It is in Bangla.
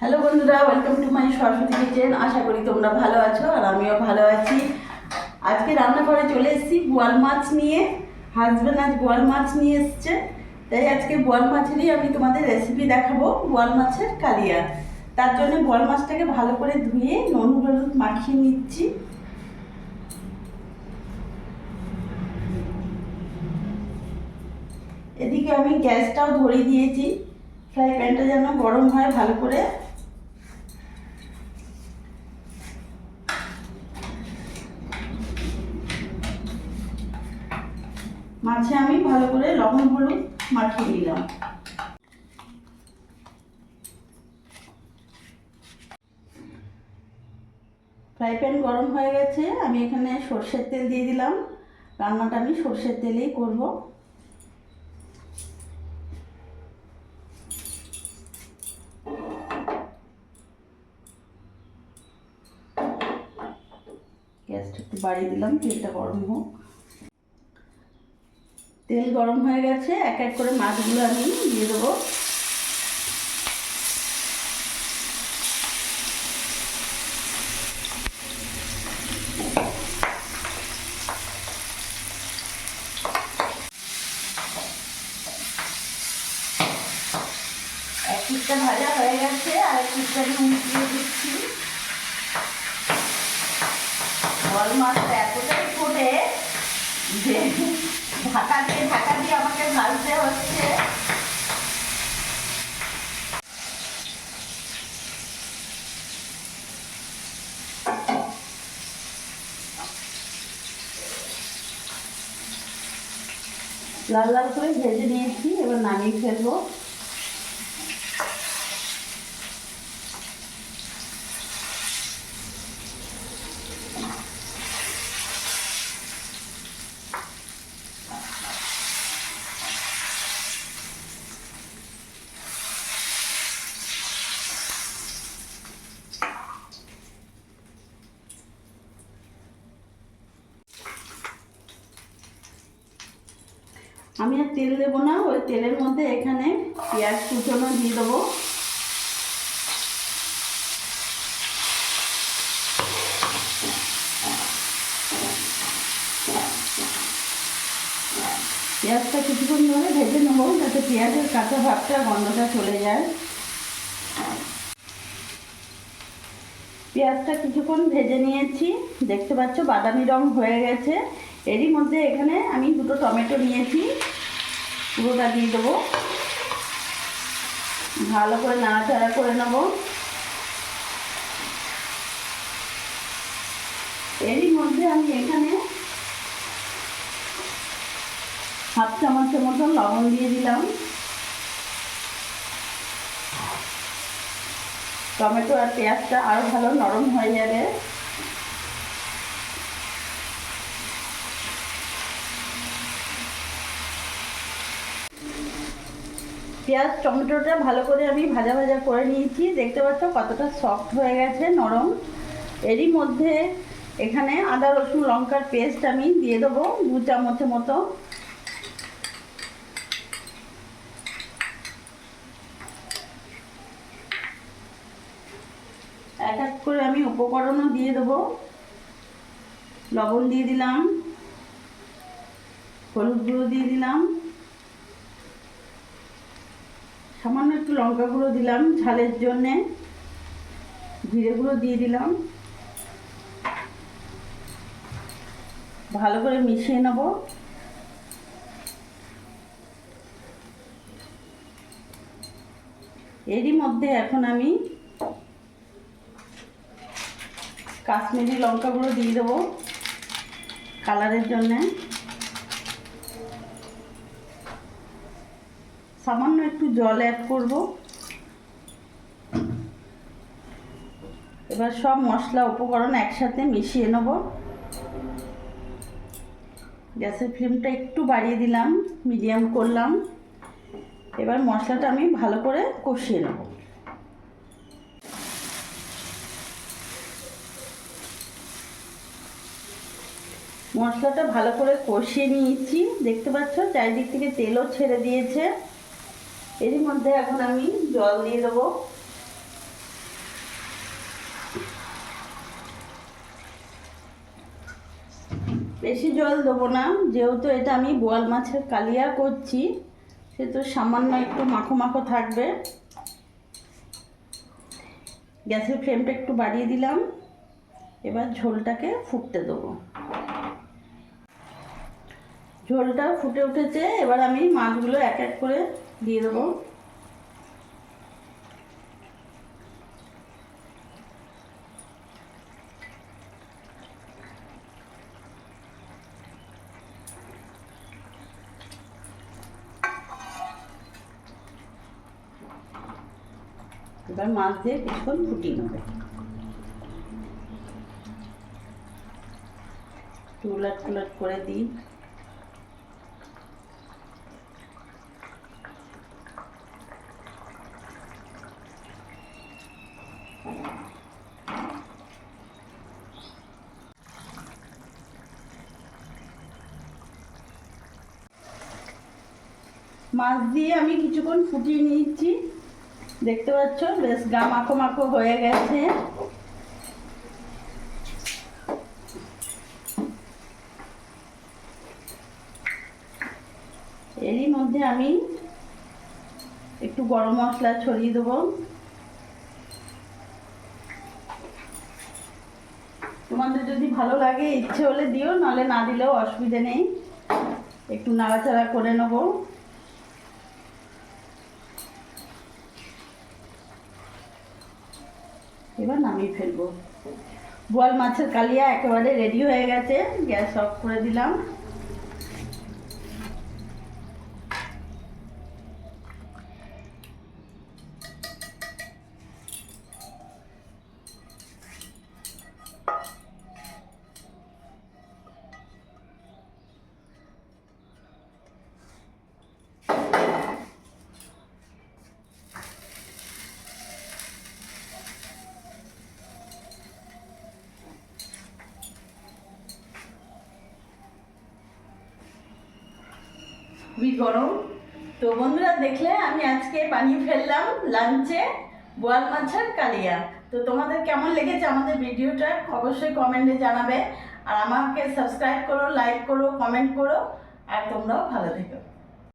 হ্যালো বন্ধুরা, welcome to my Saraswati kitchen. আশা করি তোমরা ভালো আছো আর আমিও ভালো আছি। আজকে রান্নাঘরে চলে এসেছি বোয়াল মাছ নিয়ে। হাজব্যান্ড আজ বোয়াল মাছ নিয়ে এসছে, তাই আজকে বোয়াল মাছেরই আমি তোমাদের রেসিপি দেখাবো, বোয়াল মাছের কালিয়া। তার জন্য বোয়াল মাছটাকে ভালো করে ধুয়ে নুন হলুদ মাখিয়ে নিচ্ছি। এদিকে আমি গ্যাসটাও ধরিয়ে দিয়েছি, ফ্রাই প্যানটা যেন গরম হয় ভালো করে। মাছে আমি ভালো করে লবণ হলুদ মাখিয়ে নিলাম। ফ্রাই প্যান গরম হয়ে গেছে, আমি এখানে সর্ষের তেল দিয়ে দিলাম। রান্নাটা আমি সর্ষের তেলেই করব। গ্যাসটা একটু বাড়িয়ে দিলাম, তেলটা গরম হোক। তেল গরম হয়ে গেছে, এক এক করে মাছগুলো আমি দিয়ে দেবো। এক পিসটা ভাজা হয়ে গেছে, আর এক পিসটা আমি উল্টিয়ে দিচ্ছি। বল মাছটা এতটাই ফোটে যে ঢাকা দিয়ে আমাকে ভাজতে হচ্ছে। লাল লাল করে ভেজে নিয়েছি, এবার নামিয়ে ফেলবো। আমি আর তেল দেবো না, ওই তেলের মধ্যে এখানে পেঁয়াজ কুচনো দিয়ে দেবো। পেঁয়াজটা কিছুক্ষণ ধরে ভেজে নেবো, যাতে পেঁয়াজের কাঁচা ভাবটা গন্ধটা চলে যায়। পেঁয়াজটা কিছুক্ষণ ভেজে নিয়েছি, দেখতে পাচ্ছ বাদামি রং হয়ে গেছে। এরই মধ্যে এখানে আমি দুটো টমেটো নিয়েছি, পুরোটা দিয়ে দেবো। ভালো করে নাড়াচাড়া করে নেব। এরই মধ্যে আমি এখানে হাফ চামচের মতো লবণ দিয়ে দিলাম। টমেটো আর পেঁয়াজটা আরও ভালো নরম হয়ে যাবে। পেঁয়াজ টমেটোটা ভালো করে আমি ভাজা ভাজা করে নিয়েছি, দেখতে পাচ্ছ কতটা সফট হয়ে গেছে, নরম। এরই মধ্যে এখানে আদা রসুন লঙ্কার পেস্ট আমি দিয়ে দেবো 2 চামচের মতো। এক এক করে আমি উপকরণও দিয়ে দেবো। লবণ দিয়ে দিলাম, হলুদ গুঁড়ো দিয়ে দিলাম, সামান্য একটু লঙ্কা গুঁড়ো দিলাম ঝালের জন্যে, জিরে গুঁড়ো দিয়ে দিলাম। ভালো করে মিশিয়ে নেব। এরই মধ্যে এখন আমি কাশ্মীরি লঙ্কা গুঁড়ো দিয়ে দেবো কালারের জন্যে। সামান্য একটু জল অ্যাড করব। এবার সব মশলা উপকরণ একসাথে মিশিয়ে নেব। গ্যাসের ফ্লেমটা একটু বাড়িয়ে দিলাম, মিডিয়াম করলাম। এবার মশলাটা আমি ভালো করে কষিয়ে নেব। মশলাটা ভালো করে কষিয়ে নিয়েছি, দেখতে পাচ্ছ চারিদিক থেকে তেলও ছেড়ে দিয়েছে। এরই মধ্যে এখন আমি জল দিয়ে দেবো। বেশি জল দেবো না, যেহেতু এটা আমি বোয়াল মাছের কালিয়া করছি সেহেতু সামান্য একটু মাখো মাখো থাকবে। গ্যাসের ফ্লেমটা একটু বাড়িয়ে দিলাম। এবার ঝোলটাকে ফুটতে দেবো। ঝোলটা ফুটে উঠেছে, এবার আমি মাছগুলো এক এক করে দিয়ে দেবো। এবার মাছ দিয়ে কিছুক্ষণ ফুটিয়ে নেবে। উলট পুলট করে দিই। মাছ দিয়ে আমি কিছুক্ষণ ফুটিয়ে নিয়েছি, দেখতে পাচ্ছ বেশ গা মাখো মাখো হয়ে গেছে। এরই মধ্যে আমি একটু গরম মশলা ছড়িয়ে দেবো। তোমাদের যদি ভালো লাগে ইচ্ছে হলে দিও, নাহলে না দিলেও অসুবিধে নেই। একটু নাড়াচাড়া করে নেব। এবার নামিয়ে ফেলবো। বোয়াল মাছের কালিয়া একেবারে রেডি হয়ে গেছে। গ্যাস অফ করে দিলাম। খুবই গরম। তো বন্ধুরা, দেখলে আমি আজকে বানিয়ে ফেললাম লাঞ্চে বোয়াল মাছের কালিয়া। তো তোমাদের কেমন লেগেছে আমাদের ভিডিওটা অবশ্যই কমেন্টে জানাবে। আর আমাকে সাবস্ক্রাইব করো, লাইক করো, কমেন্ট করো। আর তোমরাও ভালো থেকো।